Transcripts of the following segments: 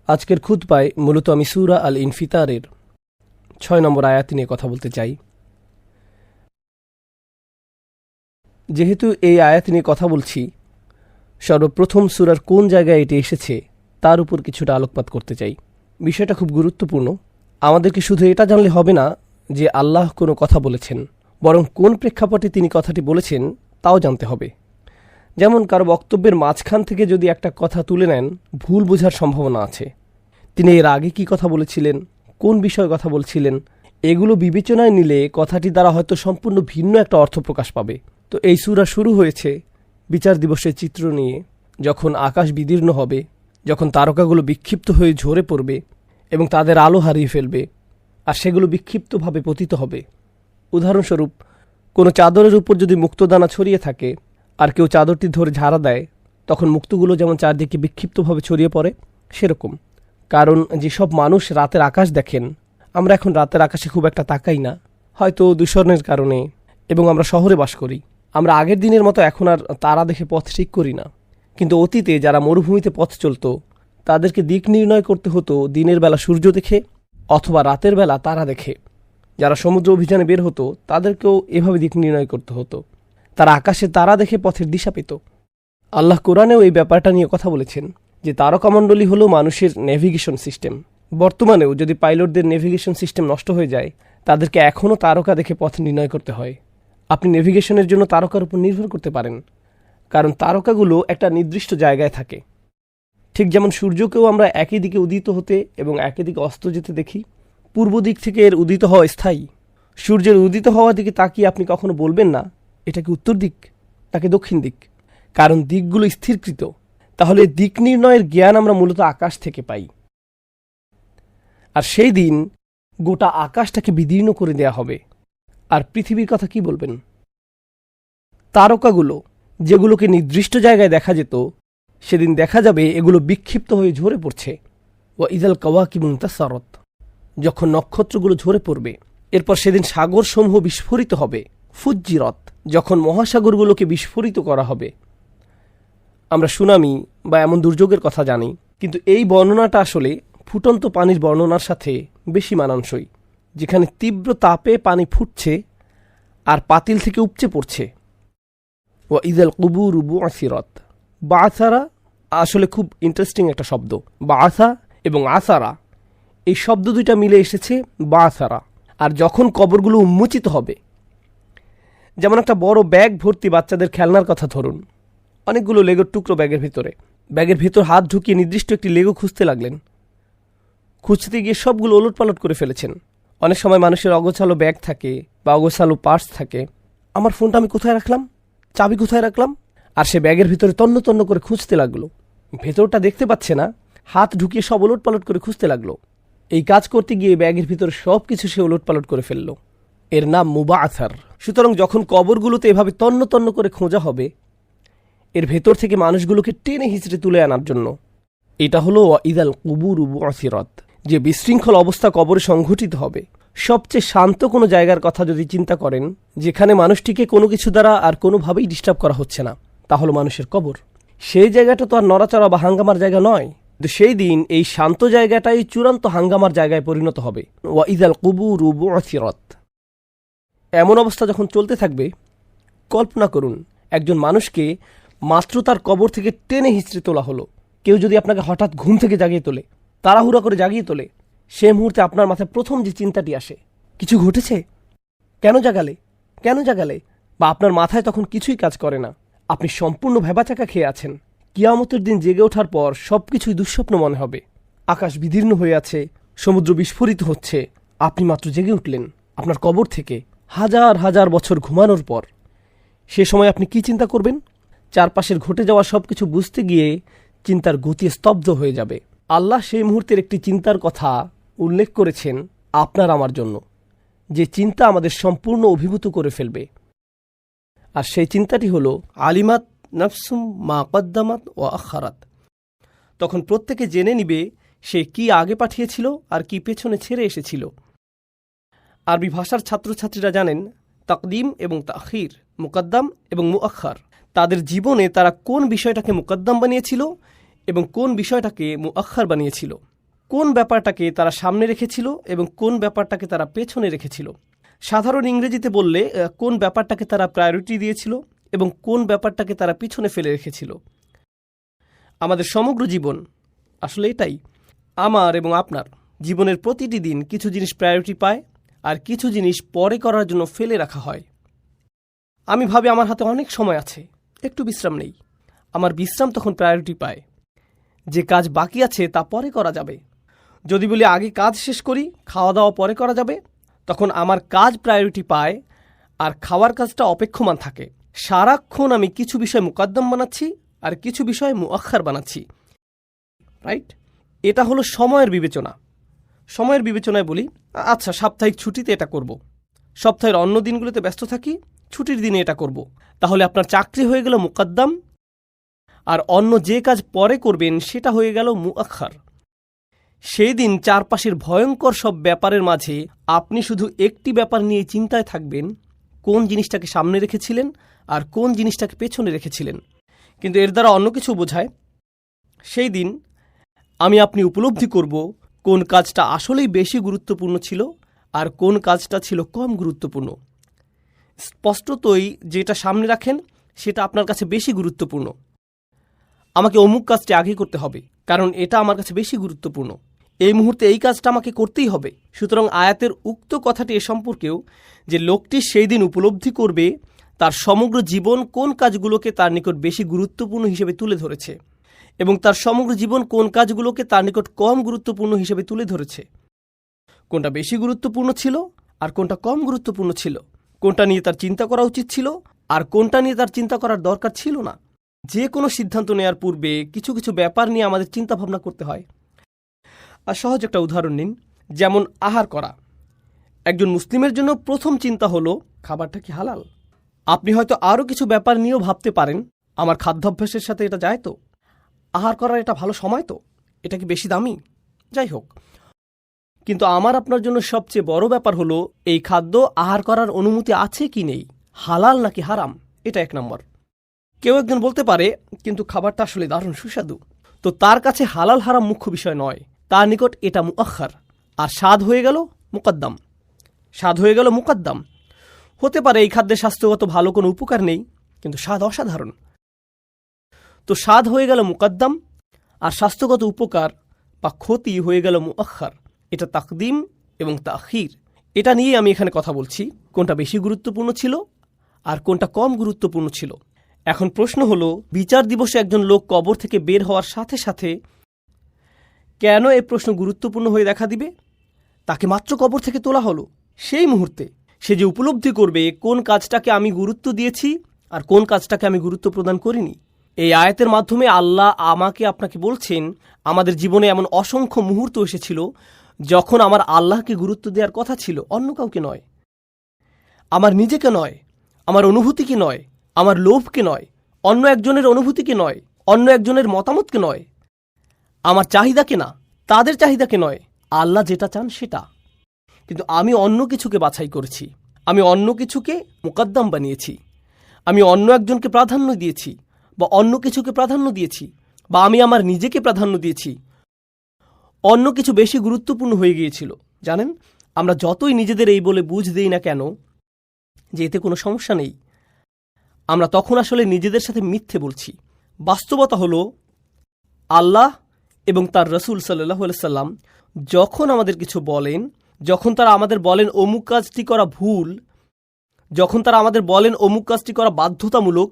আজকের খুতবায় মূলত আমি সূরা আল ইনফিতারের ৬ নম্বর আয়াত নিয়ে কথা বলতে চাই। যেহেতু এই আয়াত নিয়ে কথা বলছি, সর্বপ্রথম সূরার কোন জায়গায় এটি এসেছে তার উপর কিছুটা আলোকপাত করতে চাই। বিষয়টা খুব গুরুত্বপূর্ণ। আমাদেরকে শুধু এটা জানলে হবে না যে আল্লাহ কোনো কথা বলেছেন, বরং কোন প্রেক্ষাপটে তিনি কথাটি বলেছেন তাও জানতে হবে। যেমন কারো বক্তব্যের মাঝখান থেকে যদি একটা কথা তুলে নেন, ভুল বোঝার সম্ভাবনা আছে। তিনি এর আগে কি কথা বলেছিলেন, কোন বিষয়ে কথা বলছিলেন, এগুলো বিবেচনায় নিলে কথাটি দ্বারা হয়তো সম্পূর্ণ ভিন্ন একটা অর্থ প্রকাশ পাবে। তো এই সূরা শুরু হয়েছে বিচার দিবসের চিত্র নিয়ে, যখন আকাশ বিদীর্ণ হবে, যখন তারকাগুলো বিক্ষিপ্ত হয়ে ঝরে পড়বে এবং তাদের আলো হারিয়ে ফেলবে, আর সেগুলো বিক্ষিপ্তভাবে পতিত হবে। উদাহরণস্বরূপ, কোনো চাদরের উপর যদি মুক্তদানা ছড়িয়ে থাকে আর কেউ চাদরটি ধরে ঝাড়া দেয়, তখন মুক্তগুলো যেমন চারদিকে বিক্ষিপ্তভাবে ছড়িয়ে পড়ে, সেরকম। কারণ যেসব মানুষ রাতের আকাশ দেখেন, আমরা এখন রাতের আকাশে খুব একটা তাকাই না, হয়তো দূষণের কারণে, এবং আমরা শহরে বাস করি। আমরা আগের দিনের মতো এখন আর তারা দেখে পথ ঠিক করি না। কিন্তু অতীতে যারা মরুভূমিতে পথ চলত, তাদেরকে দিক নির্ণয় করতে হতো দিনের বেলা সূর্য দেখে অথবা রাতের বেলা তারা দেখে। যারা সমুদ্র অভিযানে বের হতো, তাদেরকেও এভাবে দিক নির্ণয় করতে হতো। তারা আকাশে তারা দেখে পথের দিশা পেত। আল্লাহ কোরআনেও এই ব্যাপারটা নিয়ে কথা বলেছেন যে তারকামণ্ডলী হলো মানুষের নেভিগেশন সিস্টেম। বর্তমানেও যদি পাইলটদের নেভিগেশন সিস্টেম নষ্ট হয়ে যায়, তাদেরকে এখনও তারকা দেখে পথ নির্ণয় করতে হয়। আপনি নেভিগেশনের জন্য তারকার উপর নির্ভর করতে পারেন, কারণ তারকাগুলো একটা নির্দিষ্ট জায়গায় থাকে। ঠিক যেমন সূর্যকেও আমরা একই দিকে উদিত হতে এবং একই দিকে অস্ত যেতে দেখি। পূর্ব দিক থেকে এর উদিত হওয়া স্থায়ী। সূর্যের উদিত হওয়ার দিকে তাকিয়ে আপনি কখনো বলবেন না এটা কি উত্তর দিক নাকি দক্ষিণ দিক, কারণ দিকগুলো স্থিরকৃত। তাহলে দিক নির্ণয়ের জ্ঞান আমরা মূলত আকাশ থেকে পাই। আর সেই দিন গোটা আকাশটাকে বিদীর্ণ করে দেয়া হবে। আর পৃথিবীর কথা কি বলবেন? তারকাগুলো যেগুলোকে নির্দিষ্ট জায়গায় দেখা যেত, সেদিন দেখা যাবে এগুলো বিক্ষিপ্ত হয়ে ঝরে পড়ছে। ওয়া ইদাল কাওয়াকিবু ইনতাসারাত, যখন নক্ষত্রগুলো ঝরে পড়বে। এরপর সেদিন সাগরসমূহ বিস্ফোরিত হবে। ফুজ্জিরাত, যখন মহাসাগরগুলোকে বিস্ফোরিত করা হবে। আমরা সুনামি বা এমন দুর্যোগের কথা জানি, কিন্তু এই বর্ণনাটা আসলে ফুটন্ত পানির বর্ণনার সাথে বেশি মানানসই, যেখানে তীব্র তাপে পানি ফুটছে আর পাতিল থেকে উপচে পড়ছে। ওয়া ইদাল কুবুরু বুআসিরাত, বাআসারা আসলে খুব ইন্টারেস্টিং একটা শব্দ। বাআসা এবং আসারা, এই শব্দ দুইটা মিলে এসেছে বাআসারা। আর যখন কবরগুলো উন্মোচিত হবে, যেমন একটা বড় ব্যাগ ভর্তি বাচ্চাদের খেলনার কথা ধরুন, অনেকগুলো লেগোর টুকরো ব্যাগের ভেতর হাত ঢুকিয়ে নির্দিষ্ট একটি লেগো খুঁজতে লাগলেন। খুঁজতে গিয়ে সবগুলো ওলটপালট করে ফেলেছেন। অনেক সময় মানুষের অগোছালো ব্যাগ থাকে বা অগোছালো পার্স থাকে। আমার ফোনটা আমি কোথায় রাখলাম, চাবি কোথায় রাখলাম, আর সে ব্যাগের ভিতরে তন্ন তন্ন করে খুঁজতে লাগলো। ভেতরটা দেখতে পাচ্ছে না, হাত ঢুকিয়ে সব ওলটপালট করে খুঁজতে লাগলো। এই কাজ করতে গিয়ে ব্যাগের ভিতরে সব কিছু সে ওলটপালট করে ফেলল। এর নাম মুবাআসার। সুতরাং যখন কবরগুলোতে এভাবে তন্ন তন্ন করে খোঁজা হবে, এর ভেতর থেকে মানুষগুলোকে টেনে হিঁচড়ে তুলে আনার জন্য, এটা হলো ওয়া ইদাল কুবুরু বুআসিরাত, যে বিশৃঙ্খল অবস্থা কবরে সংঘটিত হবে। সবচেয়ে শান্ত কোনো জায়গার কথা যদি চিন্তা করেন, যেখানে মানুষটিকে কোনো কিছু দ্বারা আর কোনোভাবেই ডিস্টার্ব করা হচ্ছে না, তা হলো মানুষের কবর। সেই জায়গাটা তো আর নড়াচড়া বা হাঙ্গামার জায়গা নয়। কিন্তু সেই দিন এই শান্ত জায়গাটাই চূড়ান্ত হাঙ্গামার জায়গায় পরিণত হবে। ওয়া ইদাল কুবুরু বুআসিরাত। এমন অবস্থা যখন চলতে থাকবে, কল্পনা করুন একজন মানুষকে মাত্র তার কবর থেকে টেনে হিঁচড়ে তোলা হলো। কেউ যদি আপনাকে হঠাৎ ঘুম থেকে জাগিয়ে তোলে, তাড়াহুড়া করে জাগিয়ে তোলে, সে মুহূর্তে আপনার মাথায় প্রথম যে চিন্তাটি আসে, কিছু ঘটেছে, কেন জাগালে, বা আপনার মাথায় তখন কিছুই কাজ করে না। আপনি সম্পূর্ণ ভ্যাবাচাকা খেয়ে আছেন। কিয়ামতের দিন জেগে ওঠার পর সবকিছুই দুঃস্বপ্ন মনে হবে। আকাশ বিদীর্ণ হয়ে আছে, সমুদ্র বিস্ফোরিত হচ্ছে, আপনি মাত্র জেগে উঠলেন আপনার কবর থেকে হাজার হাজার বছর ঘুমানোর পর। সে সময় আপনি কি চিন্তা করবেন? চারপাশের ঘটে যাওয়া সবকিছু বুঝতে গিয়ে চিন্তার গতি স্তব্ধ হয়ে যাবে। আল্লাহ সেই মুহূর্তের একটি চিন্তার কথা উল্লেখ করেছেন আপনার আমার জন্য, যে চিন্তা আমাদের সম্পূর্ণ অভিভূত করে ফেলবে। আর সেই চিন্তাটি হলো আলিমাত নাফসুম মা কদ্দামাত ও আখারাত। তখন প্রত্যেকে জেনে নিবে সে কি আগে পাঠিয়েছিল আর কি পেছনে ছেড়ে এসেছিল। আরবি ভাষার ছাত্রছাত্রীরা জানেন তাকদিম এবং তাখির, মুকদ্দাম এবং মুআখার। তাদের জীবনে তারা কোন বিষয়টাকে মুকদ্দাম বানিয়েছিল এবং কোন বিষয়টাকে মুআখার বানিয়েছিল। কোন ব্যাপারটাকে তারা সামনে রেখেছিল এবং কোন ব্যাপারটাকে তারা পেছনে রেখেছিল। সাধারণ ইংরেজিতে বললে কোন ব্যাপারটাকে তারা প্রায়োরিটি দিয়েছিল এবং কোন ব্যাপারটাকে তারা পিছনে ফেলে রেখেছিল। আমাদের সমগ্র জীবন আসলে এটাই। আমার এবং আপনার জীবনের প্রতিটি দিন কিছু জিনিস প্রায়োরিটি পায় আর কিছু জিনিস পরে করার জন্য ফেলে রাখা হয়। আমি ভাবি আমার হাতে অনেক সময় আছে, একটু বিশ্রাম নেই। আমার বিশ্রাম তখন প্রায়োরিটি পায়। যে কাজ বাকি আছে তা পরে করা যাবে। যদি বলি আগে কাজ শেষ করি, খাওয়া দাওয়া পরে করা যাবে, তখন আমার কাজ প্রায়োরিটি পায় আর খাওয়ার কাজটা অপেক্ষমান থাকে। সারাক্ষণ আমি কিছু বিষয় মুকদ্দম বানাচ্ছি আর কিছু বিষয় মুআখার বানাচ্ছি, রাইট? এটা হলো সময়ের বিবেচনা। সময়ের বিবেচনায় বলি, আচ্ছা সাপ্তাহিক ছুটিতে এটা করব, সপ্তাহের অন্য দিনগুলোতে ব্যস্ত থাকি, ছুটির দিনে এটা করব। তাহলে আপনার চাকরি হয়ে গেল মুকদ্দম আর অন্য যে কাজ পরে করবেন সেটা হয়ে গেল মুআখার। সেই দিন চারপাশের ভয়ঙ্কর সব ব্যাপারের মাঝে আপনি শুধু একটি ব্যাপার নিয়ে চিন্তায় থাকবেন, কোন জিনিসটাকে সামনে রেখেছিলেন আর কোন জিনিসটাকে পেছনে রেখেছিলেন। কিন্তু এর দ্বারা অন্য কিছু বোঝায়। সেই দিন আপনি উপলব্ধি করব কোন কাজটা আসলেই বেশি গুরুত্বপূর্ণ ছিল আর কোন কাজটা ছিল কম গুরুত্বপূর্ণ। স্পষ্টতই যেটা সামনে রাখেন সেটা আপনার কাছে বেশি গুরুত্বপূর্ণ। আমাকে অমুক কাজটি আগে করতে হবে কারণ এটা আমার কাছে বেশি গুরুত্বপূর্ণ। এই মুহূর্তে এই কাজটা আমাকে করতেই হবে। সুতরাং আয়াতের উক্ত কথাটি এ সম্পর্কেও যে লোকটি সেই দিন উপলব্ধি করবে তার সমগ্র জীবন কোন কাজগুলোকে তার নিকট বেশি গুরুত্বপূর্ণ হিসেবে তুলে ধরেছে এবং তার সমগ্র জীবন কোন কাজগুলোকে তার নিকট কম গুরুত্বপূর্ণ হিসেবে তুলে ধরেছে। কোনটা বেশি গুরুত্বপূর্ণ ছিল আর কোনটা কম গুরুত্বপূর্ণ ছিল, কোনটা নিয়ে তার চিন্তা করা উচিত ছিল আর কোনটা নিয়ে তার চিন্তা করার দরকার ছিল না। যে কোনো সিদ্ধান্ত নেওয়ার পূর্বে কিছু কিছু ব্যাপার নিয়ে আমাদের চিন্তা ভাবনা করতে হয়। আর সহজ একটা উদাহরণ নিন, যেমন আহার করা। একজন মুসলিমের জন্য প্রথম চিন্তা হলো খাবারটা কি হালাল। আপনি হয়তো আরও কিছু ব্যাপার নিয়েও ভাবতে পারেন, আমার খাদ্যাভ্যাসের সাথে এটা যায় তো, আহার করার এটা ভালো সময় তো, এটা কি বেশি দামি, যাই হোক। কিন্তু আমার আপনার জন্য সবচেয়ে বড় ব্যাপার হলো এই খাদ্য আহার করার অনুমতি আছে কি নেই, হালাল নাকি হারাম, এটা এক নম্বর। কেউ একজন বলতে পারে কিন্তু খাবারটা আসলে দারুণ সুস্বাদু, তো তার কাছে হালাল হারাম মুখ্য বিষয় নয়, তার নিকট এটা মুআখার। আর স্বাদ হয়ে গেল মুকদ্দম, স্বাদ হয়ে গেল মুকদ্দম। হতে পারে এই খাদ্যের স্বাস্থ্যগত ভালো কোনো উপকার নেই কিন্তু স্বাদ অসাধারণ, তো স্বাদ হয়ে গেল মুকদ্দম আর স্বাস্থ্যগত উপকার বা ক্ষতি হয়ে গেল মুআখার। এটা তাকদিম এবং তাখির। এটা নিয়ে আমি এখানে কথা বলছি, কোনটা বেশি গুরুত্বপূর্ণ ছিল আর কোনটা কম গুরুত্বপূর্ণ ছিল। এখন প্রশ্ন হলো, বিচার দিবসে একজন লোক কবর থেকে বের হওয়ার সাথে সাথে কেন এই প্রশ্ন গুরুত্বপূর্ণ হয়ে দেখা দিবে? তাকে মাত্র কবর থেকে তোলা হলো, সেই মুহূর্তে সে যে উপলব্ধি করবে কোন কাজটাকে আমি গুরুত্ব দিয়েছি আর কোন কাজটাকে আমি গুরুত্ব প্রদান করিনি। এই আয়াতের মাধ্যমে আল্লাহ আমাকে আপনাকে বলছেন, আমাদের জীবনে এমন অসংখ্য মুহূর্ত এসেছিল যখন আমার আল্লাহকে গুরুত্ব দেওয়ার কথা ছিল, অন্য কাউকে নয়, আমার নিজেকে নয়, আমার অনুভূতিকে নয়, আমার লোভকে নয়, অন্য একজনের অনুভূতিকে নয়, অন্য একজনের মতামতকে নয়, আমার চাহিদাকে না, তাদের চাহিদাকে নয়, আল্লাহ যেটা চান সেটা। কিন্তু আমি অন্য কিছুকে বাছাই করেছি, আমি অন্য কিছুকে মুকদ্দম বানিয়েছি, আমি অন্য একজনকে প্রাধান্য দিয়েছি বা অন্য কিছুকে প্রাধান্য দিয়েছি বা আমি আমার নিজেকে প্রাধান্য দিয়েছি। অন্য কিছু বেশি গুরুত্বপূর্ণ হয়ে গিয়েছিল। জানেন, আমরা যতই নিজেদের এই বলে বুঝ দেই না কেন যে এতে কোনো সমস্যা নেই, আমরা তখন আসলে নিজেদের সাথে মিথ্যে বলছি। বাস্তবতা হলো আল্লাহ এবং তার রসুল সাল্লাল্লাহু আলাইহি সাল্লাম যখন আমাদের কিছু বলেন, যখন তারা আমাদের বলেন অমুক কাজটি করা ভুল, যখন তারা আমাদের বলেন অমুক কাজটি করা বাধ্যতামূলক,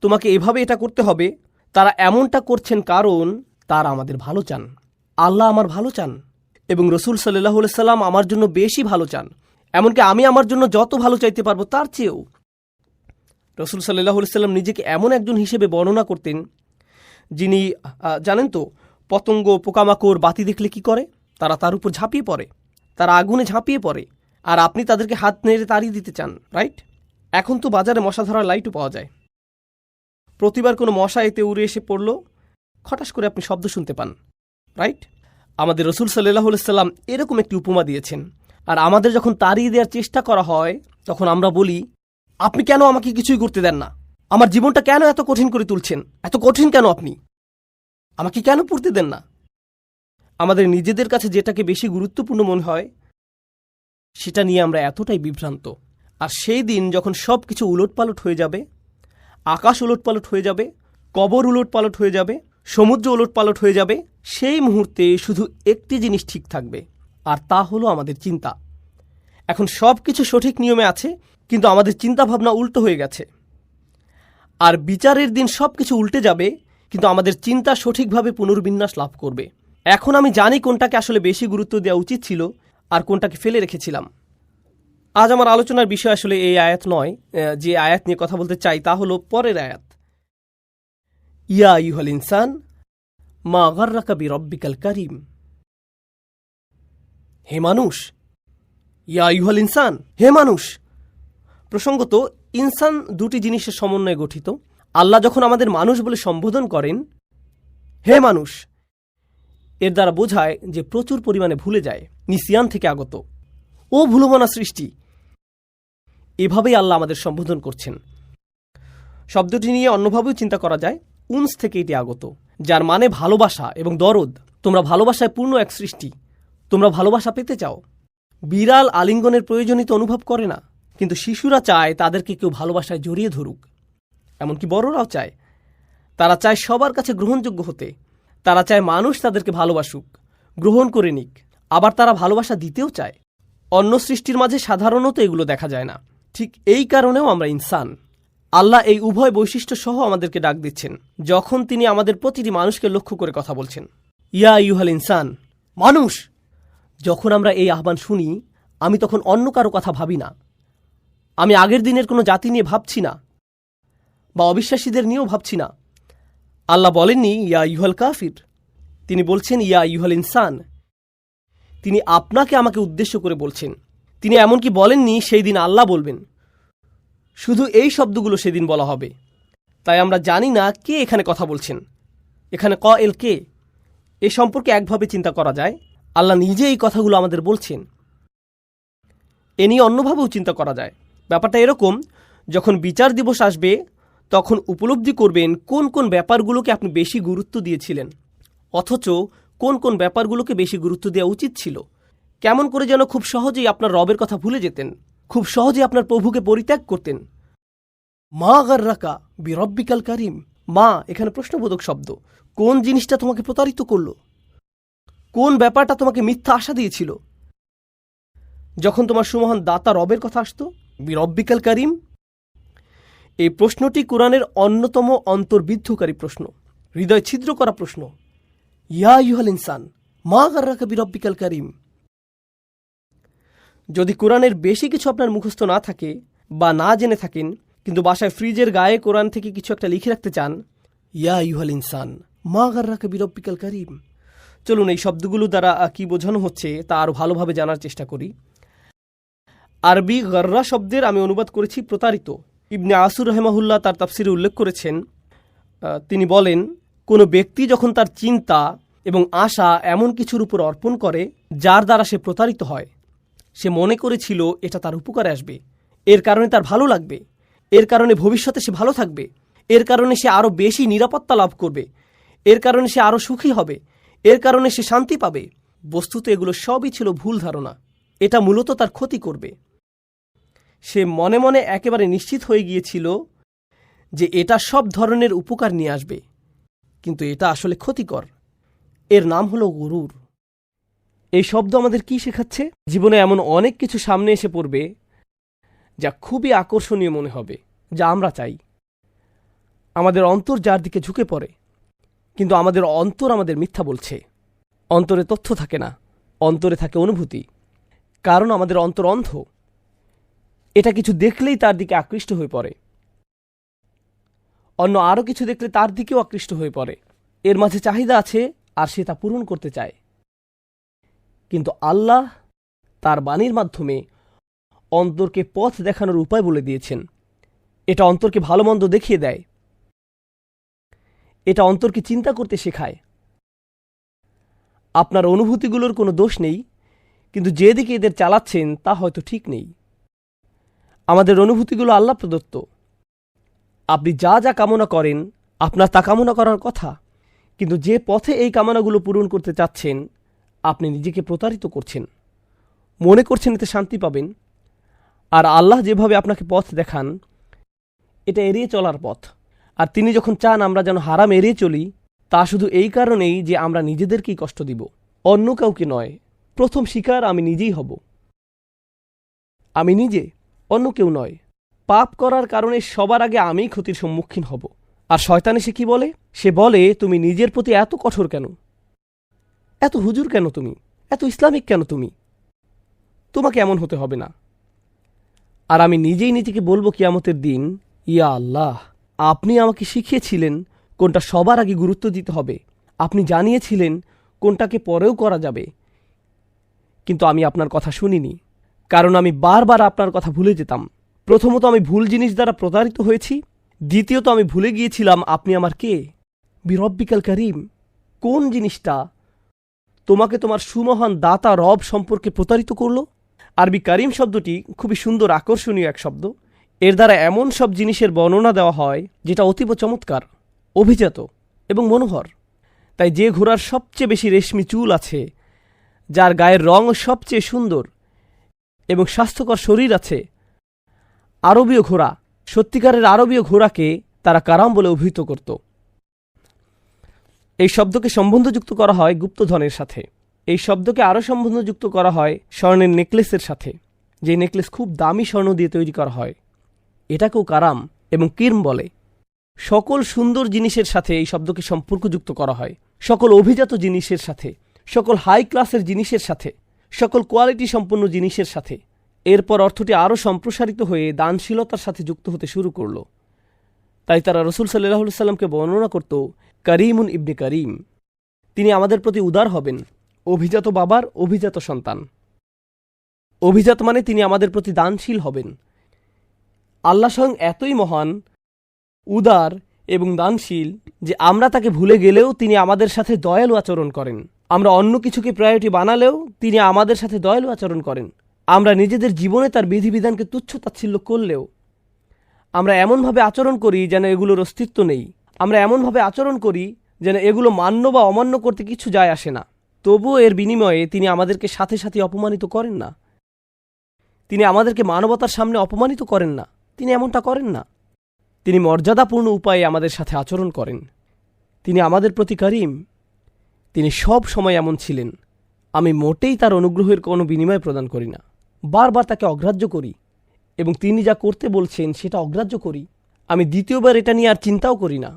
তোমাকে এভাবে এটা করতে হবে, তারা এমনটা করছেন কারণ তারা আমাদের ভালো চান। আল্লাহ আমার ভালো চান এবং রসুল সাল্লাল্লাহু আলাইহি সাল্লাম আমার জন্য বেশি ভালো চান, এমনকি আমি আমার জন্য যত ভালো চাইতে পারবো তার চেয়েও। রসুল সাল্লাল্লাহু আলাইহি সাল্লাম নিজেকে এমন একজন হিসেবে বর্ণনা করতেন যিনি, জানেন তো, পতঙ্গ পোকামাকড় বাতি দেখলে কি করে, তারা তার উপর ঝাঁপিয়ে পড়ে, তারা আগুনে ঝাঁপিয়ে পড়ে, আর আপনি তাদেরকে হাত নেড়ে তাড়িয়ে দিতে চান, রাইট? এখন তো বাজারে মশা ধরার লাইটও পাওয়া যায়। প্রতিবার কোনো মশা এতে উড়ে এসে পড়ল, খটাস করে আপনি শব্দ শুনতে পান, রাইট? আমাদের রসুল সাল্লাল্লাহু আলাইহি সাল্লাম এরকম একটি উপমা দিয়েছেন। আর আমাদের যখন তাড়িয়ে দেওয়ার চেষ্টা করা হয় তখন আমরা বলি, আপনি কেন আমাকে কিছুই করতে দেন না, আমার জীবনটা কেন এত কঠিন করে তুলছেন, এত কঠিন কেন আপনি, আমাকে কেন পড়তে দেন না? আমাদের নিজেদের কাছে যেটাকে বেশি গুরুত্বপূর্ণ মনে হয় সেটা নিয়ে আমরা এতটাই বিভ্রান্ত। আর সেই দিন যখন সব কিছু উলটপালট হয়ে যাবে, আকাশ উলটপালট হয়ে যাবে, কবর উলটপালট হয়ে যাবে, সমুদ্র উলটপালট হয়ে যাবে, সেই মুহূর্তে শুধু একটি জিনিস ঠিক থাকবে, আর তা হলো আমাদের চিন্তা। এখন সব কিছু সঠিক নিয়মে আছে, কিন্তু আমাদের চিন্তাভাবনা উল্টো হয়ে গেছে। আর বিচারের দিন সব কিছু উল্টে যাবে, কিন্তু আমাদের চিন্তা সঠিকভাবে পুনর্বিন্যাস লাভ করবে। এখন আমি জানি কোনটাকে আসলে বেশি গুরুত্ব দেওয়া উচিত ছিল আর কোনটাকে ফেলে রেখেছিলাম। আজ আমার আলোচনার বিষয় আসলে এই আয়াত নয়। যে আয়াত নিয়ে কথা বলতে চাই তা হলো পরের আয়াত, ইয়া আইয়ুহাল ইনসান মা গাররাকা বিরব্বিকাল কারীম। হে মানুষ, ইয়া আইয়ুহাল ইনসান, হে মানুষ। প্রসঙ্গত, ইনসান দুটি জিনিসের সমন্বয়ে গঠিত। আল্লাহ যখন আমাদের মানুষ বলে সম্বোধন করেন, হে মানুষ, এর দ্বারা বোঝায় যে প্রচুর পরিমাণে ভুলে যায়, নিসিয়ান থেকে আগত, ও ভুলমনা সৃষ্টি। এভাবেই আল্লাহ আমাদের সম্বোধন করছেন। শব্দটি নিয়ে অন্যভাবেও চিন্তা করা যায়। উনস থেকে এটি আগত, যার মানে ভালোবাসা এবং দরদ। তোমরা ভালোবাসায় পূর্ণ এক সৃষ্টি, তোমরা ভালোবাসা পেতে চাও। বিড়াল আলিঙ্গনের প্রয়োজনীয়তা অনুভব করে না, কিন্তু শিশুরা চায় তাদেরকে কেউ ভালোবাসায় জড়িয়ে ধরুক। এমনকি বড়রাও চায়। তারা চায় সবার কাছে গ্রহণযোগ্য হতে। তারা চায় মানুষ তাদেরকে ভালোবাসুক, গ্রহণ করে নিক। আবার তারা ভালোবাসা দিতেও চায়। অন্য সৃষ্টির মাঝে সাধারণত এগুলো দেখা যায় না। ঠিক এই কারণেও আমরা ইনসান। আল্লাহ এই উভয় বৈশিষ্ট্য সহ আমাদেরকে ডাক দিচ্ছেন যখন তিনি আমাদের প্রতিটি মানুষকে লক্ষ্য করে কথা বলছেন। ইয়া আইয়ুহাল ইনসান, মানুষ। যখন আমরা এই আহ্বান শুনি, আমি তখন অন্য কারো কথা ভাবি না। আমি আগের দিনের কোনো জাতি নিয়ে ভাবছি না, বা অবিশ্বাসীদের নিয়েও ভাবছি না। আল্লাহ বলেননি ইয়া আইয়ুহাল কাফির, তিনি বলছেন ইয়া আইয়ুহাল ইনসান। তিনি আপনাকে আমাকে উদ্দেশ্য করে বলছেন। তিনি এমনকি বলেননি সেই দিন আল্লাহ বলবেন। শুধু এই শব্দগুলো সেদিন বলা হবে। তাই আমরা জানি না কে এখানে কথা বলছেন, এখানে কয়েল কে। এ সম্পর্কে একভাবে চিন্তা করা যায়, আল্লাহ নিজে এই কথাগুলো আমাদের বলছেন। এ নিয়ে অন্যভাবেও চিন্তা করা যায়। ব্যাপারটা এরকম, যখন বিচার দিবস আসবে তখন উপলব্ধি করবেন কোন কোন ব্যাপারগুলোকে আপনি বেশি গুরুত্ব দিয়েছিলেন, অথচ কোন কোন ব্যাপারগুলোকে বেশি গুরুত্ব দেওয়া উচিত ছিল। কেমন করে যেন খুব সহজেই আপনার রবের কথা ভুলে যেতেন, খুব সহজেই আপনার প্রভুকে পরিত্যাগ করতেন। মা গাররাকা বিরব্বিকাল কারীম। মা এখানে প্রশ্নবোধক শব্দ। কোন জিনিসটা তোমাকে প্রতারিত করল? কোন ব্যাপারটা তোমাকে মিথ্যা আশা দিয়েছিল? যখন তোমার সুমহান দাতা রবের কথা আসতো, বিরব্বিকাল কারীম। এই প্রশ্নটি কোরআনের অন্যতম অন্তর্বিদ্ধকারী প্রশ্ন, হৃদয় ছিদ্র করা প্রশ্ন। ইয়া আইয়ুহাল ইনসান মা গাররাকা বিরব্বিকাল কারীম। যদি কোরআনের বেশি কিছু আপনার মুখস্থ না থাকে বা না জেনে থাকেন, কিন্তু বাসায় ফ্রিজের গায়ে কোরআন থেকে কিছু একটা লিখে রাখতে চান, ইয়া আইয়ুহাল ইনসান মা গাররাকা বিরব্বিকাল কারীম। চলুন এই শব্দগুলো দ্বারা কি বোঝানো হচ্ছে তা আরও ভালোভাবে জানার চেষ্টা করি। আরবি গর্রা শব্দের আমি অনুবাদ করেছি প্রতারিত। ইবনে আসুর রহমাহুল্লাহ তার তাফসিরে উল্লেখ করেছেন, তিনি বলেন, কোনো ব্যক্তি যখন তার চিন্তা এবং আশা এমন কিছুর উপর অর্পণ করে যার দ্বারা সে প্রতারিত হয়, সে মনে করেছিল এটা তার উপকারে আসবে, এর কারণে তার ভালো লাগবে, এর কারণে ভবিষ্যতে সে ভালো থাকবে, এর কারণে সে আরও বেশি নিরাপত্তা লাভ করবে, এর কারণে সে আরও সুখী হবে, এর কারণে সে শান্তি পাবে। বস্তুত এগুলো সবই ছিল ভুল ধারণা। এটা মূলত তার ক্ষতি করবে। সে মনে মনে একেবারে নিশ্চিত হয়ে গিয়েছিল যে এটা সব ধরনের উপকার নিয়ে আসবে, কিন্তু এটা আসলে ক্ষতিকর। এর নাম হলো গুরুর। এই শব্দ আমাদের কি শেখাচ্ছে? জীবনে এমন অনেক কিছু সামনে এসে পড়বে যা খুবই আকর্ষণীয় মনে হবে, যা আমরা চাই। আমাদের অন্তর যার দিকে ঝুঁকে পড়ে, কিন্তু আমাদের অন্তর আমাদের মিথ্যা বলছে। অন্তরে তথ্য থাকে না, অন্তরে থাকে অনুভূতি। কারণ আমাদের অন্তর অন্ধ। এটা কিছু দেখলেই তার দিকে আকৃষ্ট হয়ে পড়ে, অন্য আরও কিছু দেখলে তার দিকেও আকৃষ্ট হয়ে পড়ে। এর মাঝে চাহিদা আছে আর সে তা পূরণ করতে চায়। কিন্তু আল্লাহ তার বাণীর মাধ্যমে অন্তরকে পথ দেখানোর উপায় বলে দিয়েছেন। এটা অন্তরকে ভালো মন্দ দেখিয়ে দেয়। এটা অন্তরকে চিন্তা করতে শেখায়। আপনার অনুভূতিগুলোর কোনো দোষ নেই, কিন্তু যেদিকে এদের চালাচ্ছেন তা হয়তো ঠিক নেই। আমাদের অনুভূতিগুলো আল্লাহ প্রদত্ত। আপনি যা যা কামনা করেন আপনার তা কামনা করার কথা, কিন্তু যে পথে এই কামনাগুলো পূরণ করতে চাচ্ছেন আপনি নিজেকে প্রতারিত করছেন, মনে করছেন এতে শান্তি পাবেন। আর আল্লাহ যেভাবে আপনাকে পথ দেখান, এটা এড়িয়ে চলার পথ। আর তিনি যখন চান আমরা যেন হারাম এড়িয়ে চলি, তা শুধু এই কারণেই যে আমরা নিজেদেরকেই কষ্ট দিব, অন্য কাউকে নয়। প্রথম শিকার আমি নিজেই হব, আমি নিজে, অন্য কেউ নয়। পাপ করার কারণে সবার আগে আমিই ক্ষতির সম্মুখীন হব। আর শয়তান এসে কি বলে? সে বলে, তুমি নিজের প্রতি এত কঠোর কেন, এত হুজুর কেন তুমি, এত ইসলামিক কেন তুমি, তোমাকে এমন হতে হবে না। আর আমি নিজেই নিজেকে বলবো কিয়ামতের দিন, ইয়া আল্লাহ, আপনি আমাকে শিখিয়েছিলেন কোনটা সবার আগে গুরুত্ব দিতে হবে, আপনি জানিয়েছিলেন কোনটাকে পরেও করা যাবে, কিন্তু আমি আপনার কথা শুনিনি, কারণ আমি বারবার আপনার কথা ভুলে যেতাম। প্রথমত আমি ভুল জিনিস দ্বারা প্রতারিত হয়েছি, দ্বিতীয়ত আমি ভুলে গিয়েছিলাম আপনি আমার কে, বিরব্বিকাল করিম। কোন জিনিসটা তোমাকে তোমার সুমহান দাতা রব সম্পর্কে প্রতারিত করল? আরবি করিম শব্দটি খুবই সুন্দর, আকর্ষণীয় এক শব্দ। এর দ্বারা এমন সব জিনিসের বর্ণনা দেওয়া হয় যেটা অতীব চমৎকার, অভিজাত এবং মনোহর। তাই যে ঘোড়ার সবচেয়ে বেশি রেশমি চুল আছে, যার গায়ের রং সবচেয়ে সুন্দর এবং স্বাস্থ্যকর শরীর আছে, আরবীয় ঘোড়া, সত্যিকারের আরবীয় ঘোড়াকে তারা কারাম বলে অভিহিত করত। এই শব্দকে সম্বন্ধযুক্ত করা হয় গুপ্তধনের সাথে। এই শব্দকে আরও সম্বন্ধযুক্ত করা হয় স্বর্ণের নেকলেসের সাথে, যে নেকলেস খুব দামি স্বর্ণ দিয়ে তৈরি করা হয়, এটাকেও কারাম এবং কিরম বলে। সকল সুন্দর জিনিসের সাথে এই শব্দকে সম্পর্কযুক্ত করা হয়, সকল অভিজাত জিনিসের সাথে, সকল হাই ক্লাসের জিনিসের সাথে, সকল কোয়ালিটি সম্পন্ন জিনিসের সাথে। এরপর অর্থটি আরও সম্প্রসারিত হয়ে দানশীলতার সাথে যুক্ত হতে শুরু করল। তাই তারা রসুল সাল্লাল্লাহু আলাইহি সাল্লামকে বর্ণনা করত করিমুন ইবনে করিম, তিনি আমাদের প্রতি উদার হবেন, অভিজাত বাবার অভিজাত সন্তান। অভিজাত মানে তিনি আমাদের প্রতি দানশীল হবেন। আল্লাহ স্বয়ং এতই মহান, উদার এবং দানশীল যে আমরা তাকে ভুলে গেলেও তিনি আমাদের সাথে দয়ালু আচরণ করেন। আমরা অন্য কিছুকে প্রায়োরিটি বানালেও তিনি আমাদের সাথে দয়ালু আচরণ করেন। আমরা নিজেদের জীবনে তার বিধিবিধানকে তুচ্ছ তাচ্ছিল্য করলেও আমরা এমনভাবে আচরণ করি যেন এগুলোর অস্তিত্ব নেই। আমরা এমনভাবে আচরণ করি যেন এগুলো মান্য বা অমান্য করতে কিছু যায় আসে না। তবুও এর বিনিময়ে তিনি আমাদেরকে সাথে সাথে অপমানিত করেন না। তিনি আমাদেরকে মানবতার সামনে অপমানিত করেন না, তিনি এমনটা করেন না। তিনি মর্যাদাপূর্ণ উপায়ে আমাদের সাথে আচরণ করেন। তিনি আমাদের প্রতি করিম। তিনি সব সময় এমন ছিলেন। আমি মোটেই তার অনুগ্রহের কোনো বিনিময় প্রদান করি না, বারবার তাকে অগ্রাহ্য করি এবং তিনি যা করতে বলছেন সেটা অগ্রাহ্য করি। আমি দ্বিতীয়বার এটা নিয়ে আর চিন্তাও করি না।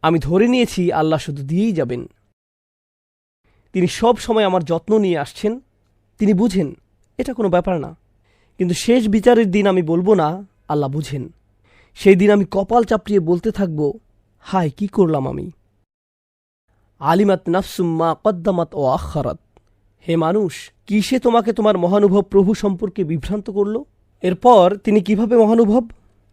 আমি ধরে নিয়েছি আল্লাহ শুধু দিয়েই যাবেন। তিনি সব সময় আমার যত্ন নিয়ে আসছেন, তিনি বুঝেন, এটা কোনো ব্যাপার না। কিন্তু শেষ বিচারের দিন আমি বলবো না আল্লাহ বুঝেন। সেই দিন আমি কপাল চাপড়িয়ে বলতে থাকব, হায় কি করলাম আমি। আলিমাত নাফসুম মা কদ্দামাত ও আখারাত। হে মানুষ, কিসে তোমাকে তোমার মহানুভব প্রভু সম্পর্কে বিভ্রান্ত করল? এরপর তিনি কিভাবে মহানুভব?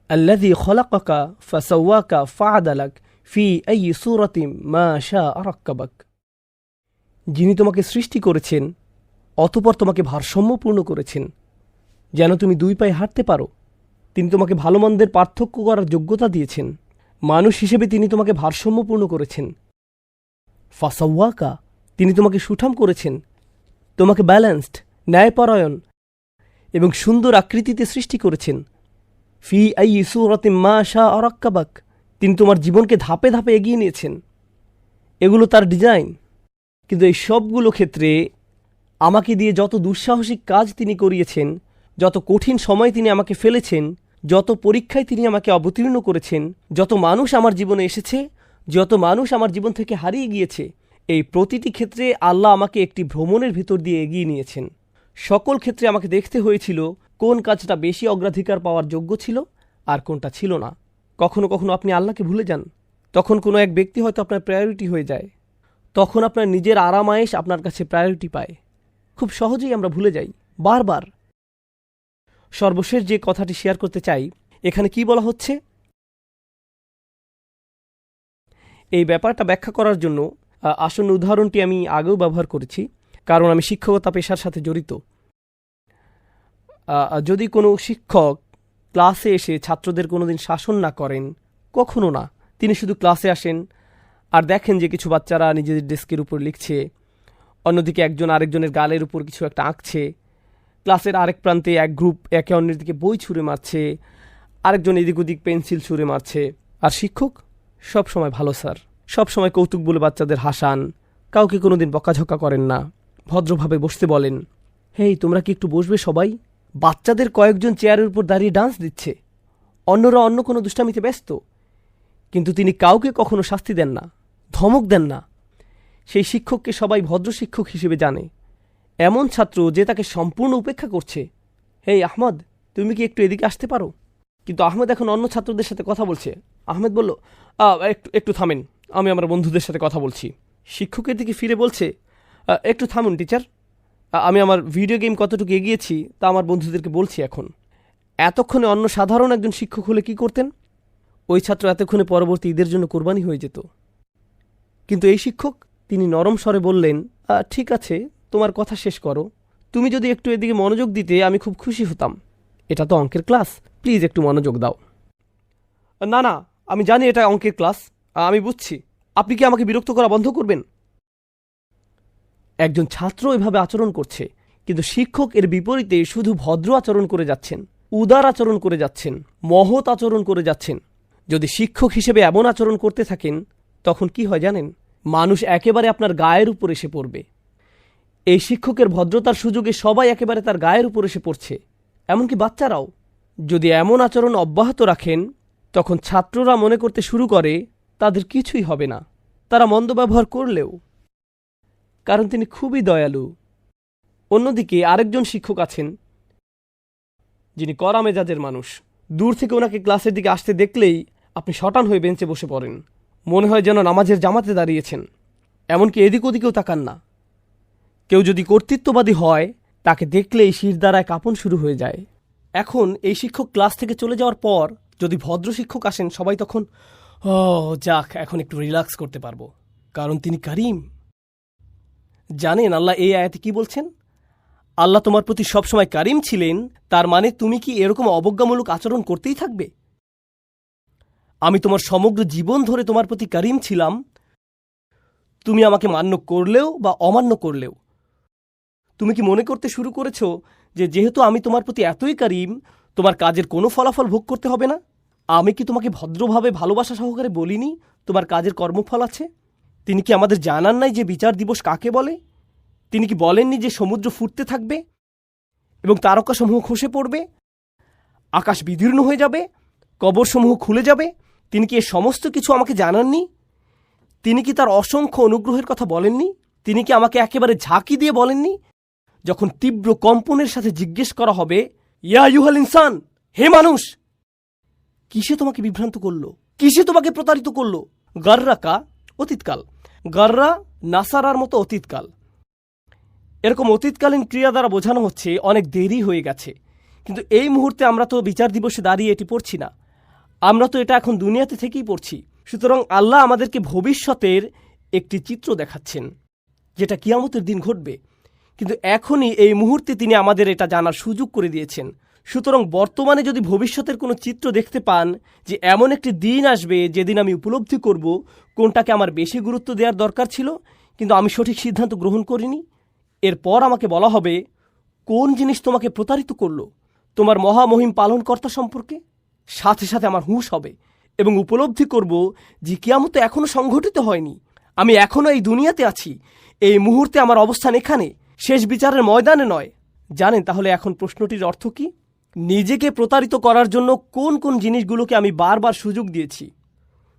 আল্লাযী খলাকাকা ফাসাওয়াকা ফাআদালাক ফি আইয়ি সূরাতিন মা শাআ রাক্কাবাক। যিনি তোমাকে সৃষ্টি করেছেন, অতঃপর তোমাকে ভারসাম্যপূর্ণ করেছেন যেন তুমি দুই পায়ে হাঁটতে পারো। তিনি তোমাকে ভালো মন্দের পার্থক্য করার যোগ্যতা দিয়েছেন। মানুষ হিসেবে তিনি তোমাকে ভারসাম্যপূর্ণ করেছেন। ফাসাওয়াকা, তিনি তোমাকে সুঠাম করেছেন, তোমাকে ব্যালেন্সড, ন্যায়পরায়ণ এবং সুন্দর আকৃতিতে সৃষ্টি করেছেন। ফি আইয়ি সূরাতিন মা শাআ রাক্কাবাক, তিনি তোমার জীবনকে ধাপে ধাপে এগিয়ে নিয়েছেন। এগুলো তার ডিজাইন। কিন্তু এই সবগুলো ক্ষেত্রে আমাকে দিয়ে যত দুঃসাহসিক কাজ তিনি করিয়েছেন, যত কঠিন সময় তিনি আমাকে ফেলেছেন, যত পরীক্ষায় তিনি আমাকে অবতীর্ণ করেছেন, যত মানুষ আমার জীবনে এসেছে, যত মানুষ আমার জীবন থেকে হারিয়ে গিয়েছে, এই প্রতিটি ক্ষেত্রে আল্লাহ আমাকে একটি ভ্রমণের ভিতর দিয়ে এগিয়ে নিয়েছেন। সকল ক্ষেত্রে আমাকে দেখতে হয়েছিল কোন কাজটা বেশি অগ্রাধিকার পাওয়ার যোগ্য ছিল আর কোনটা ছিল না। কখনো কখনো আপনি আল্লাহকে ভুলে যান। তখন কোনো এক ব্যক্তি হয়তো আপনার প্রায়োরিটি হয়ে যায়। তখন আপনার নিজের আরামায়েশ আপনার কাছে প্রায়োরিটি পায়। খুব সহজেই আমরা ভুলে যাই, বারবার। সর্বশেষ যে কথাটি শেয়ার করতে চাই, এখানে কি বলা হচ্ছে এই ব্যাপারটা ব্যাখ্যা করার জন্য আসন্ন উদাহরণটি আমি আগেও ব্যবহার করেছি, কারণ আমি শিক্ষকতা পেশার সাথে জড়িত। যদি কোনো শিক্ষক ক্লাসে এসে ছাত্রদের কোনোদিন শাসন না করেন, কখনো না, তিনি শুধু ক্লাসে আসেন আর দেখেন যে কিছু বাচ্চারা নিজেদের ডেস্কের উপর লিখছে, অন্যদিকে একজন আরেকজনের গালের উপর কিছু একটা আঁকছে, ক্লাসের আরেক প্রান্তে এক গ্রুপ একে অন্যের দিকে বই ছুঁড়ে মারছে, আরেকজন এদিক ওদিক পেন্সিল ছুঁড়ে মারছে। আর শিক্ষক সব সময় ভালো স্যার, সব সময় কৌতুক বলে বাচ্চাদের হাসান, কাউকে কোনোদিন বকাঝকা করেন না, ভদ্রভাবে বসতে বলেন। হেই, তোমরা কি একটু বসবে সবাই? বাচ্চাদের কয়েকজন চেয়ারের উপর দাঁড়িয়ে ডান্স দিচ্ছে, অন্যরা অন্য কোনো দুষ্টামিতে ব্যস্ত, কিন্তু তিনি কাউকে কখনো শাস্তি দেন না, ধমক দেন না। সেই শিক্ষককে সবাই ভদ্র শিক্ষক হিসেবে জানে, এমন ছাত্র যে তাকে সম্পূর্ণ উপেক্ষা করছে। হেই আহমদ, তুমি কি একটু এদিকে আসতে পারো? কিন্তু আহমেদ এখন অন্য ছাত্রদের সাথে কথা বলছে। আহমেদ বলল, একটু থামেন, আমি আমার বন্ধুদের সাথে কথা বলছি। শিক্ষকের দিকে ফিরে বলছে, একটু থামুন টিচার, আমি আমার ভিডিও গেম কতটুকু এগিয়েছি তা আমার বন্ধুদেরকে বলছি এখন। এতক্ষণে অন্য সাধারণ একজন শিক্ষক হলে কি করতেন? ওই ছাত্র এতক্ষণে পরবর্তী ঈদের জন্য কোরবানি হয়ে যেত। কিন্তু এই শিক্ষক, তিনি নরম স্বরে বললেন, ঠিক আছে, তোমার কথা শেষ করো, তুমি যদি একটু এদিকে মনোযোগ দিতে আমি খুব খুশি হতাম। এটা তো অঙ্কের ক্লাস, প্লিজ একটু মনোযোগ দাও। না না, আমি জানি এটা অঙ্কের ক্লাস, আমি বুঝছি, আপনি কি আমাকে বিরক্ত করা বন্ধ করবেন? একজন ছাত্র এভাবে আচরণ করছে, কিন্তু শিক্ষক এর বিপরীতে শুধু ভদ্র আচরণ করে যাচ্ছেন, উদার আচরণ করে যাচ্ছেন, মহৎ আচরণ করে যাচ্ছেন। যদি শিক্ষক হিসেবে এমন আচরণ করতে থাকেন, তখন কি হয় জানেন? মানুষ একেবারে আপনার গায়ের উপর এসে পড়বে। এই শিক্ষকের ভদ্রতার সুযোগে সবাই একেবারে তার গায়ের উপর এসে পড়ছে, এমনকি বাচ্চারাও। যদি এমন আচরণ অব্যাহত রাখেন, তখন ছাত্ররা মনে করতে শুরু করে তাদের কিছুই হবে না, তারা মন্দ ব্যবহার করলেও, কারণ তিনি খুবই দয়ালু। অন্যদিকে আরেকজন শিক্ষক আছেন যিনি কড়া মেজাজের মানুষ। দূর থেকে ওনাকে ক্লাসের দিকে আসতে দেখলেই আপনি শটান হয়ে বেঞ্চে বসে পড়েন, মনে হয় যেন নামাজের জামাতে দাঁড়িয়েছেন, এমনকি এদিক ওদিকেও তাকান না। কেউ যদি কর্তৃত্ববাদী হয়, তাকে দেখলেই শিরদাঁড়ায় কাঁপন শুরু হয়ে যায়। এখন এই শিক্ষক ক্লাস থেকে চলে যাওয়ার পর যদি ভদ্র শিক্ষক আসেন, সবাই তখন যাক, এখন একটু রিল্যাক্স করতে পারবো, কারণ তিনি কারিম। জানেন আল্লাহ এই আয়াতে কি বলছেন? আল্লাহ তোমার প্রতি সবসময় কারিম ছিলেন, তার মানে তুমি কি এরকম অবজ্ঞামূলক আচরণ করতেই থাকবে? আমি তোমার সমগ্র জীবন ধরে তোমার প্রতি কারিম ছিলাম, তুমি আমাকে মান্য করলেও বা অমান্য করলেও। তুমি কি মনে করতে শুরু করেছ যে যেহেতু আমি তোমার প্রতি এতই কারিম, তোমার কাজের কোনো ফলাফল ভোগ করতে হবে না? আমি কি তোমাকে ভদ্রভাবে ভালোবাসা সহকারে বলিনি তোমার কাজের কর্মফল আছে? তিনি কি আমাদের জানান নাই যে বিচার দিবস কাকে বলে? তিনি কি বলেননি যে সমুদ্র ফুটতে থাকবে এবং তারকাসমূহ খসে পড়বে, আকাশ বিদীর্ণ হয়ে যাবে, কবরসমূহ খুলে যাবে? তিনি কি এ সমস্ত কিছু আমাকে জানাননি? তিনি কি তার অসংখ্য অনুগ্রহের কথা বলেননি? তিনি কি আমাকে একেবারে ঝাঁকি দিয়ে বলেননি যখন তীব্র কম্পনের সাথে জিজ্ঞেস করা হবে, ইয়া ইউহাল ইনসান, হে মানুষ, কিসে তোমাকে বিভ্রান্ত করলো, কিসে তোমাকে প্রতারিত করলো? গাররাকা অতীতকাল, গাররা নাসারার মতো অতীতকাল। এরকম অতীতকালীন ক্রিয়া দ্বারা বোঝানো হচ্ছে অনেক দেরি হয়ে গেছে। কিন্তু এই মুহূর্তে আমরা তো বিচার দিবসে দাঁড়িয়ে এটি পড়ছি না, আমরা তো এটা এখন দুনিয়াতে থেকেই পড়ছি। সুতরাং আল্লাহ আমাদেরকে ভবিষ্যতের একটি চিত্র দেখাচ্ছেন, যেটা কিয়ামতের দিন ঘটবে, কিন্তু এখনই এই মুহূর্তে তিনি আমাদের এটা জানার সুযোগ করে দিয়েছেন। সুতরাং বর্তমানে যদি ভবিষ্যতের কোনো চিত্র দেখতে পান যে এমন একটি দিন আসবে যেদিন আমি উপলব্ধি করব কোনটাকে আমার বেশি গুরুত্ব দেওয়ার দরকার ছিল কিন্তু আমি সঠিক সিদ্ধান্ত গ্রহণ করিনি, এরপর আমাকে বলা হবে কোন জিনিস তোমাকে প্রতারিত করলো তোমার মহামহিম পালনকর্তা সম্পর্কে, সাথে সাথে আমার হুঁশ হবে এবং উপলব্ধি করব যে কিয়ামত এখনও সংঘটিত হয়নি, আমি এখনও এই দুনিয়াতে আছি, এই মুহূর্তে আমার অবস্থান এখানে, শেষ বিচারের ময়দানে নয়। জানেন তাহলে এখন প্রশ্নটির অর্থ কি? নিজেকে প্রতারিত করার জন্য কোন কোন জিনিসগুলোকে আমি বারবার সুযোগ দিয়েছি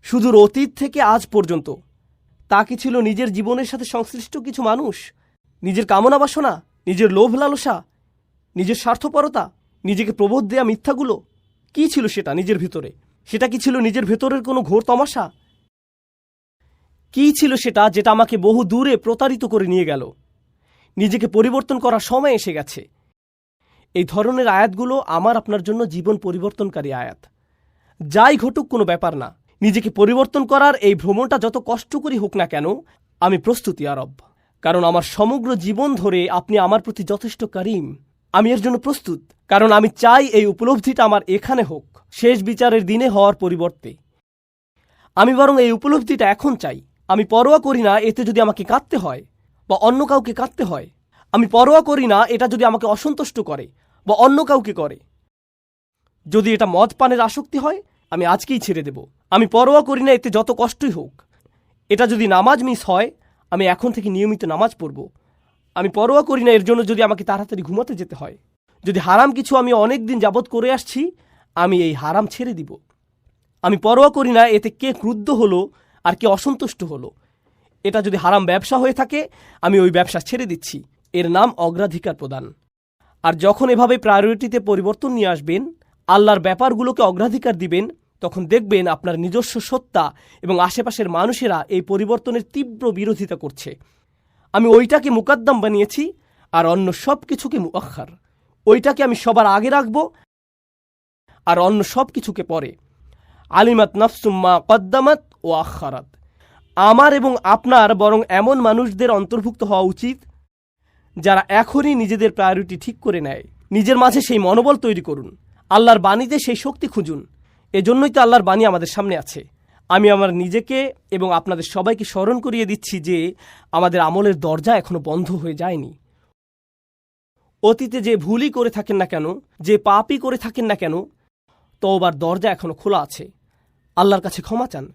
সুদূর অতীত থেকে আজ পর্যন্ত? তা কি ছিল নিজের জীবনের সাথে সংশ্লিষ্ট কিছু মানুষ, নিজের কামনা বাসনা, নিজের লোভ লালসা, নিজের স্বার্থপরতা, নিজেকে প্রবোধ দেয়া মিথ্যাগুলো? কি ছিল সেটা নিজের ভিতরে? সেটা কি ছিল নিজের ভেতরের কোনো ঘোর তমাশা? কি ছিল সেটা যেটা আমাকে বহু দূরে প্রতারিত করে নিয়ে গেল? নিজেকে পরিবর্তন করার সময় এসে গেছে। এই ধরনের আয়াতগুলো আমার আপনার জন্য জীবন পরিবর্তনকারী আয়াত। যাই ঘটুক কোনো ব্যাপার না, নিজেকে পরিবর্তন করার এই ভ্রমণটা যত কষ্টকরই হোক না কেন, আমি প্রস্তুত ইয়া রব, কারণ আমার সমগ্র জীবন ধরে আপনি আমার প্রতি যথেষ্ট কারিম। আমি এর জন্য প্রস্তুত, কারণ আমি চাই এই উপলব্ধিটা আমার এখানে হোক, শেষ বিচারের দিনে হওয়ার পরিবর্তে। আমি বরং এই উপলব্ধিটা এখন চাই। আমি পরোয়া করি না এতে যদি আমাকে কাঁদতে হয়, বা অন্য কাউকে কাঁদতে হয়। আমি পরোয়া করি না এটা যদি আমাকে অসন্তুষ্ট করে বা অন্য কাউকে করে। যদি এটা মদ পানের আসক্তি হয়, আমি আজকেই ছেড়ে দেব। আমি পরোয়া করি না এতে যত কষ্টই হোক। এটা যদি নামাজ মিস হয়, আমি এখন থেকে নিয়মিত নামাজ পড়ব। আমি পরোয়া করি না এর জন্য যদি আমাকে তাড়াতাড়ি ঘুমাতে যেতে হয়। যদি হারাম কিছু আমি অনেক দিন যাবৎ করে আসছি, আমি এই হারাম ছেড়ে দিব। আমি পরোয়া করি না এতে কে ক্রুদ্ধ হলো আর কে অসন্তুষ্ট হলো। এটা যদি হারাম ব্যবসা হয়ে থাকে, আমি ওই ব্যবসা ছেড়ে দিচ্ছি। এর নাম অগ্রাধিকার প্রদান। আর যখন এভাবে প্রায়োরিটিতে পরিবর্তন নিয়ে আসবেন, আল্লাহর ব্যাপারগুলোকে অগ্রাধিকার দিবেন, তখন দেখবেন আপনার নিজস্ব সত্তা এবং আশেপাশের মানুষেরা এই পরিবর্তনের তীব্র বিরোধিতা করছে। আমি ওইটাকে মুকাদ্দাম বানিয়েছি আর অন্য সব কিছুকে মুআখার। ওইটাকে আমি সবার আগে রাখব আর অন্য সব কিছুকে পরে। আলিমাত নাফসুম্মা কদ্দামাত ও আখারাত। আমার এবং আপনার বরং এমন মানুষদের অন্তর্ভুক্ত হওয়া উচিত যারা এখনই নিজেদের প্রায়োরিটি ঠিক করে নেয়। নিজের মাঝে সেই মনোবল তৈরি করুন। আল্লাহর বাণীতে সেই শক্তি খুঁজুন। এজন্যই তো আল্লাহর বাণী আমাদের সামনে আছে। আমি আমার নিজেকে এবং আপনাদের সবাইকে স্মরণ করিয়ে দিচ্ছি যে আমাদের আমলের দরজা এখনো বন্ধ হয়ে যায়নি। অতীতে যে ভুলই করে থাকেন না কেন, যে পাপই করে থাকেন না কেন, তওবার দরজা এখনো খোলা আছে। আল্লাহর কাছে ক্ষমা চান।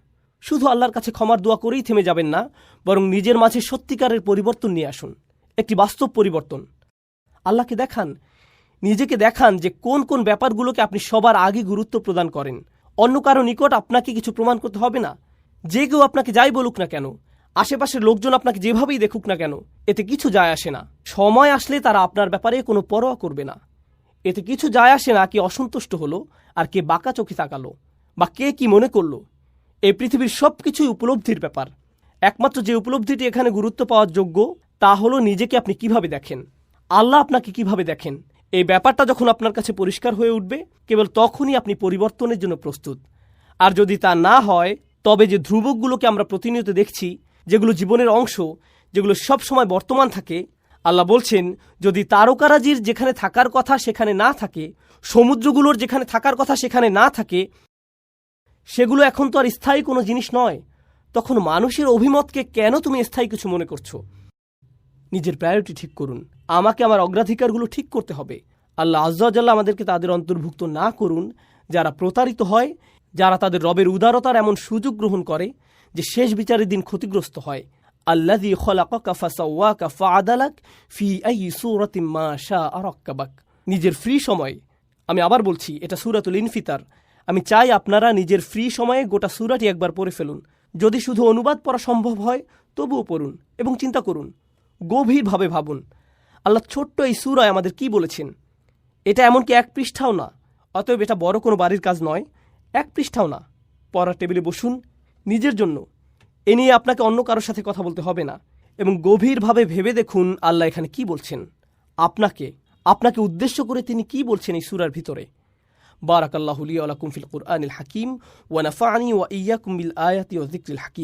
শুধু আল্লাহর কাছে ক্ষমার দোয়া করেই থেমে যাবেন না, বরং নিজের মাঝে সত্যিকারের পরিবর্তন নিয়ে আসুন, একটি বাস্তব পরিবর্তন। আল্লাহকে দেখান, নিজেকে দেখান যে কোন কোন ব্যাপারগুলোকে আপনি সবার আগে গুরুত্ব প্রদান করেন। অন্য কারো নিকট আপনাকে কিছু প্রমাণ করতে হবে না। যে কেউ আপনাকে যাই বলুক না কেন, আশেপাশের লোকজন আপনাকে যেভাবেই দেখুক না কেন, এতে কিছু যায় আসে না। সময় আসলে তারা আপনার ব্যাপারে কোনো পরোয়া করবে না। এতে কিছু যায় আসে না কে অসন্তুষ্ট হলো আর কে বাঁকা চোখে তাকালো বা কে কি মনে করলো। এই পৃথিবীর সব কিছুই উপলব্ধির ব্যাপার। একমাত্র যে উপলব্ধিটি এখানে গুরুত্ব পাওয়ার যোগ্য তা হলো নিজেকে আপনি কিভাবে দেখেন, আল্লাহ আপনাকে কিভাবে দেখেন। এই ব্যাপারটা যখন আপনার কাছে পরিষ্কার হয়ে উঠবে, কেবল তখনই আপনি পরিবর্তনের জন্য প্রস্তুত। আর যদি তা না হয়, তবে যে ধ্রুবকগুলোকে আমরা প্রতিনিয়ত দেখছি, যেগুলো জীবনের অংশ, যেগুলো সব সময় বর্তমান থাকে, আল্লাহ বলছেন যদি তারকারাজির যেখানে থাকার কথা সেখানে না থাকে, সমুদ্রগুলোর যেখানে থাকার কথা সেখানে না থাকে, সেগুলো এখন তো আর স্থায়ী কোনো জিনিস নয়, তখন মানুষের অভিমতকে কেন তুমি স্থায়ী কিছু মনে করছো? নিজের প্রায়োরিটি ঠিক করুন। আমাকে আমার অগ্রাধিকারগুলো ঠিক করতে হবে। আল্লাহ আজ্জা ওয়া জাল্লা আমাদেরকে তাদের অন্তর্ভুক্ত না করুন যারা প্রতারিত হয়, যারা তাদের রবের উদারতার এমন সুযোগ গ্রহণ করে যে শেষ বিচারের দিন ক্ষতিগ্রস্ত হয়। আল্লাযী খলাকাকা ফাসাওয়াকা ফাআদালাক ফি আইয়ি সূরাতিন মা শাআ রাক্কাবাক। নিজের ফ্রি সময়, আমি আবার বলছি, এটা সূরাতুল ইনফিতার। আমি চাই আপনারা নিজের ফ্রি সময়ে গোটা সূরাটি একবার পড়ে ফেলুন। যদি শুধু অনুবাদ পড়া সম্ভব হয় তবুও পড়ুন এবং চিন্তা করুন, গভীরভাবে ভাবুন আল্লাহ ছোট্ট এই সূরায় আমাদের কি বলেছেন। এটা এমনকি এক পৃষ্ঠাও না, অতএব এটা বড় কোনো বাড়ির কাজ নয়। এক পৃষ্ঠাও না। পড়ার টেবিলে বসুন নিজের জন্য। এ নিয়ে আপনাকে অন্য কারোর সাথে কথা বলতে হবে না, এবং গভীরভাবে ভেবে দেখুন আল্লাহ এখানে কি বলছেন, আপনাকে উদ্দেশ্য করে তিনি কি বলছেন এই সূরার ভিতরে। বারাকাল্লাহু লি ওয়া লাকুম ফিল কুরআনিল হাকিম ওয়া নাফা'নি ওয়া ইয়্যাকুম বিল আয়াতি ওয়া যিকরিল হাকিম।